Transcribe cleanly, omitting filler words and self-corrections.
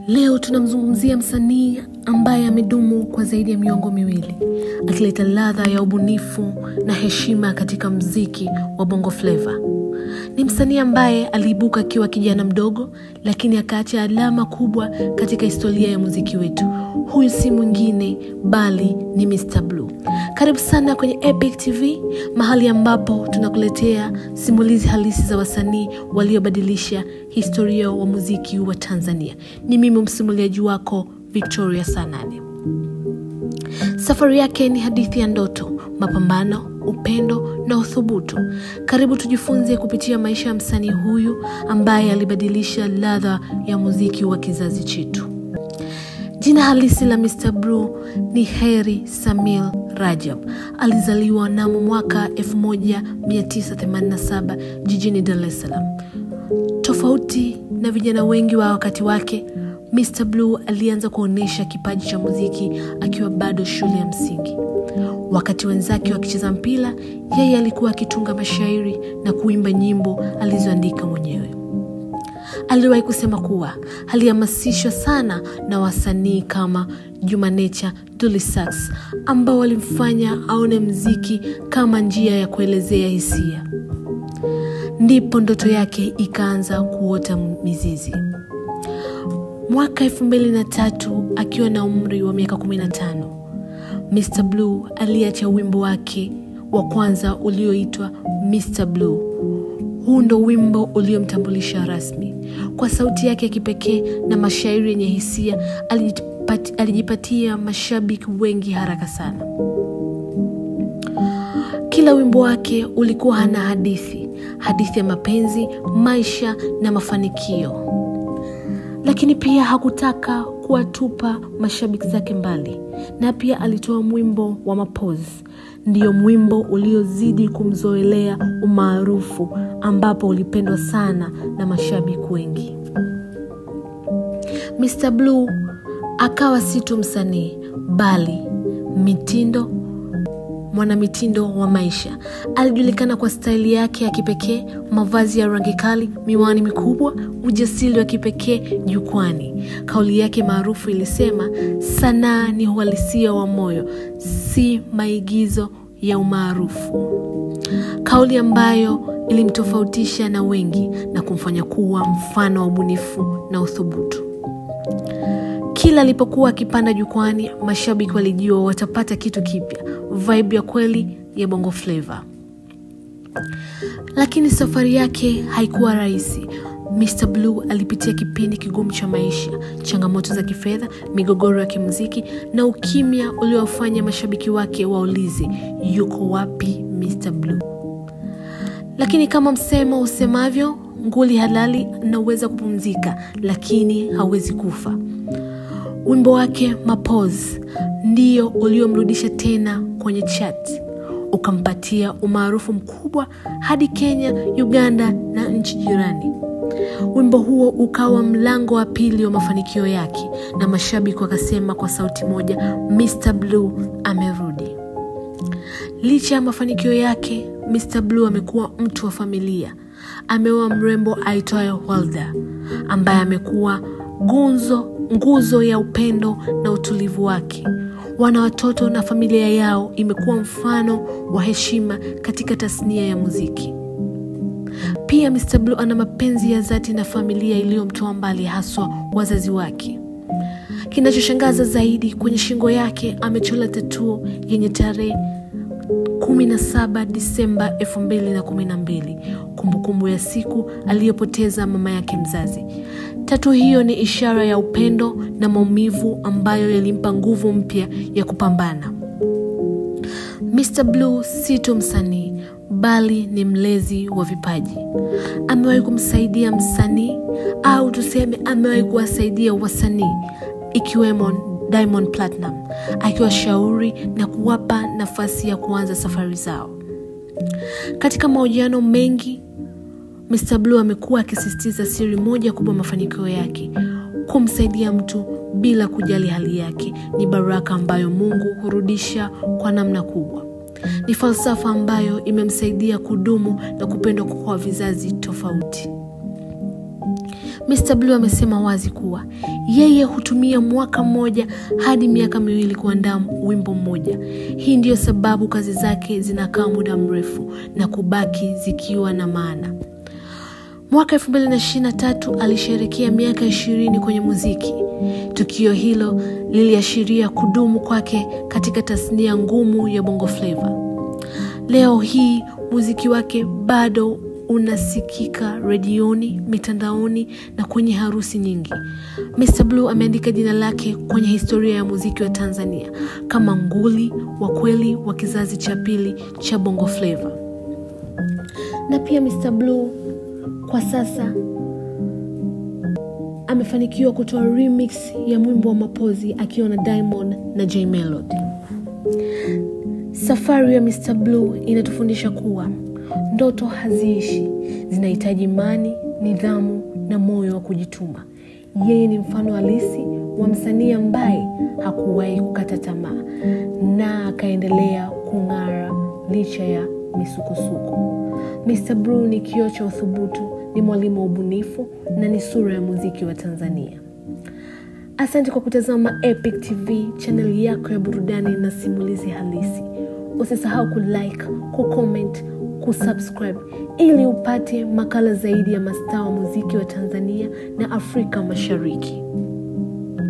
Leo tunamzungumzia msanii ambaye amedumu kwa zaidi ya miongo miwili, akileta ladha ya ubunifu na heshima katika muziki wa Bongo Flava. Ni msanii ambaye aliibuka akiwa kijana mdogo, lakini akaacha alama kubwa katika historia ya muziki wetu. Huyu si mwingine bali ni Mr. Blue. Karibu sana kwenye Epic TV, mahali ambapo tunakuletea simulizi halisi za wasanii waliobadilisha historia wa muziki wa Tanzania. Ni mimi msimuliaji wako Victoria Sanane. Safari yake ni hadithi ya ndoto, mapambano, upendo na uthubutu. Karibu tujifunze kupitia maisha ya msanii huyu ambaye alibadilisha ladha ya muziki wa kizazi chetu. Jina halisi la Mr. Blue ni Heri Samil Rajab. Alizaliwa mnamo mwaka 1987 jijini Dar es Salaam. Tofauti na vijana wengi wa wakati wake, Mr. Blue alianza kuonesha kipaji cha muziki akiwa bado shule ya msingi. Wakati wenzake wakicheza mpira, yeye alikuwa akitunga mashairi na kuimba nyimbo alizoandika mwenyewe. Aliwahi kusema kuwa alihamasishwa sana na wasanii kama Juma Nature, Dully Sykes, ambao walimfanya aone muziki kama njia ya kuelezea hisia. Ndipo ndoto yake ikaanza kuota mizizi. Mwaka 2003, akiwa na umri wa miaka 15, Mr. Blue aliacha wimbo wake wa kwanza ulioitwa Mr. Blue. Huu ndo wimbo uliomtambulisha rasmi. Kwa sauti yake ya kipekee na mashairi yenye hisia, alijipatia mashabiki wengi haraka sana. Kila wimbo wake ulikuwa na hadithi ya mapenzi, maisha na mafanikio. Lakini pia hakutaka kuwatupa mashabiki zake mbali, na pia alitoa mwimbo wa Mapozi. Ndio mwimbo uliozidi kumzoelea umaarufu, ambapo ulipendwa sana na mashabiki wengi. Mr. Blue akawa si tu msanii bali mwanamitindo wa maisha. Alijulikana kwa staili yake ya kipekee, mavazi ya rangi kali, miwani mikubwa, ujasiri wa kipekee jukwani. Kauli yake maarufu ilisema, sanaa ni uhalisia wa moyo, si maigizo ya umaarufu. Kauli ambayo ilimtofautisha na wengi na kumfanya kuwa mfano wa ubunifu na uthubutu. Kila alipokuwa akipanda jukwani, mashabiki walijua watapata kitu kipya, vibe ya kweli ya Bongo Flava. Lakini safari yake haikuwa rahisi. Mr. Blue alipitia kipindi kigumu cha maisha, changamoto za kifedha, migogoro ya kimuziki na ukimya uliofanya mashabiki wake waulize, yuko wapi Mr. Blue? Lakini kama msemo usemavyo, nguli halali anaweza kupumzika, lakini hawezi kufa. Wimbo wake Mapozi ndio uliomrudisha tena kwenye chat, ukampatia umaarufu mkubwa hadi Kenya, Uganda na nchi jirani. Wimbo huo ukawa mlango wa pili wa mafanikio yake, na mashabiki wakasema kwa sauti moja, Mr. Blue amerudi. Licha ya mafanikio yake, Mr. Blue amekuwa mtu wa familia. Ameoa mrembo aitwaye Walda, ambaye amekuwa nguzo ya upendo na utulivu wake. Wana watoto na familia yao imekuwa mfano wa heshima katika tasnia ya muziki. Pia Mr. Blue ana mapenzi ya dhati na familia iliyomtoa mbali, haswa wazazi wake. Kinachoshangaza zaidi, kwenye shingo yake amechora tattoo yenye tarehe 17 Disemba 2012, kumbukumbu ya siku aliyopoteza mama yake mzazi. Tattoo hiyo ni ishara ya upendo na maumivu ambayo yalimpa nguvu mpya ya kupambana. Mr. Blue si tu msanii bali ni mlezi wa vipaji. Amewahi kumsaidia msanii, au tuseme amewahi kuwasaidia wasanii, ikiwemo Diamond Platinum, akiwashauri na kuwapa nafasi ya kuanza safari zao. Katika mahojiano mengi, Mr. Blue amekuwa akisisitiza siri moja kubwa mafanikio yake: kumsaidia mtu bila kujali hali yake ni baraka ambayo Mungu hurudisha kwa namna kubwa. Ni falsafa ambayo imemsaidia kudumu na kupendwa kwa vizazi tofauti. Mr. Blue amesema wazi kuwa Yeye hutumia mwaka mmoja hadi miaka 2 kuandaa wimbo mmoja. Hii ndiyo sababu kazi zake zinakaa muda mrefu na kubaki zikiwa na maana. Mwaka 2023 alisherehekea miaka 20 kwenye muziki. Tukio hilo liliashiria kudumu kwake katika tasnia ngumu ya Bongo Flava. Leo hii muziki wake bado unasikika redioni, mitandaoni na kwenye harusi nyingi. Mr. Blue ameandika jina lake kwenye historia ya muziki wa Tanzania kama nguli wa kweli wa kizazi cha pili cha Bongo Flava. Na pia Mr. Blue kwa sasa amefanikiwa kutoa remix ya Mwimbo wa Mapozi akiwa na Diamond na J Melody. Safari ya Mr. Blue inatufundisha kuwa ndoto haziishi, zinahitaji imani, nidhamu na moyo wa kujituma. Yeye ni mfano halisi wa msanii ambaye hakuwahi kukata tamaa na akaendelea kung'ara licha ya misukosuko. Mr. Blue ni kioo cha uthubutu, ni mwalimu wa ubunifu na ni sura ya muziki wa Tanzania. Asante kwa kutazama Epic TV, channel yako ya burudani na simulizi halisi. Usisahau kulike, kucomment, kusubscribe ili upate makala zaidi ya mastaa wa muziki wa Tanzania na Afrika Mashariki.